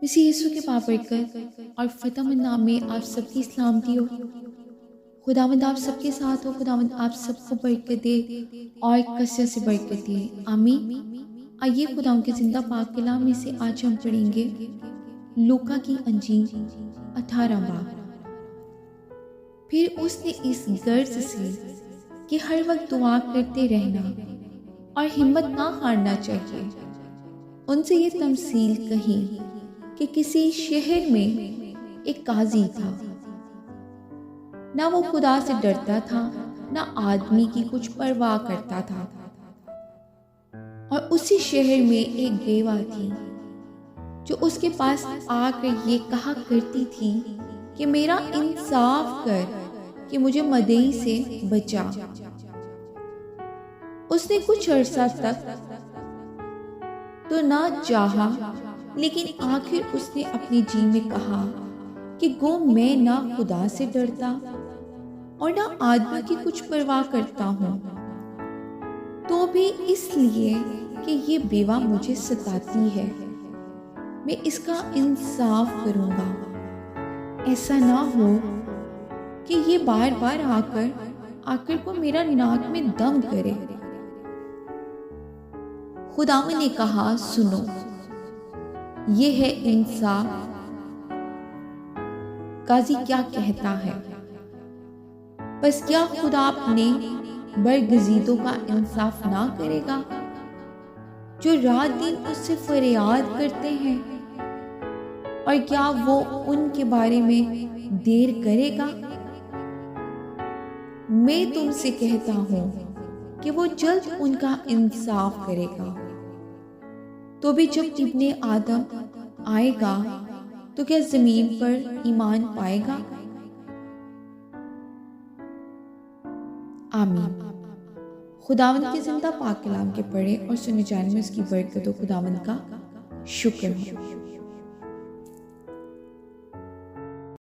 मसीह यीशु के बाबरकत और फ़तेहमंद नाम में आप सबकी सलामती हो। खुदावंद आप सबके साथ हो। खुदावंद आप सबको बरकत दे और कसरत से बरकत दे। आमीन। आइए खुदावंद के जिंदा पाक कलाम में से आज हम पढ़ेंगे लूका की अंजील 18 बाब। फिर उसने इस गर्ज से कि हर वक्त दुआ करते रहना और हिम्मत ना हारना चाहिए, उनसे ये तमसील कही कि किसी शहर में एक काजी था। ना वो खुदा से डरता था, ना आदमी की कुछ परवाह करता था। और उसी शहर में एक बेवा थी जो उसके पास आकर ये कहा करती थी कि मेरा इंसाफ कर कि मुझे मदई से बचा। उसने कुछ अरसा तक तो ना चाहा, लेकिन आखिर उसने अपने जी में कहा कि गो मैं ना खुदा से डरता और ना आदमी की कुछ परवाह करता हूँ, तो भी इसलिए कि ये बेवा मुझे सताती है मैं इसका इंसाफ करूँगा। ऐसा ना हो कि ये बार बार आकर को मेरा नाक में दम करे। खुदावन ने कहा, सुनो, ये है इंसाफ। काजी क्या कहता है? बस क्या खुदा अपने बरगजीदों का इंसाफ ना करेगा जो रात दिन उससे फरियाद करते हैं? और क्या वो उनके बारे में देर करेगा? मैं तुमसे कहता हूं कि वो जल्द उनका इंसाफ करेगा। तो भी जब इब्ने आदम आएगा तो क्या जमीन पर ईमान पाएगा? आमीन। खुदावंद के जिंदा पाक कलाम के पढ़े और सुने जाने में उसकी बरकत हो। खुदावंद का शुक्र हो।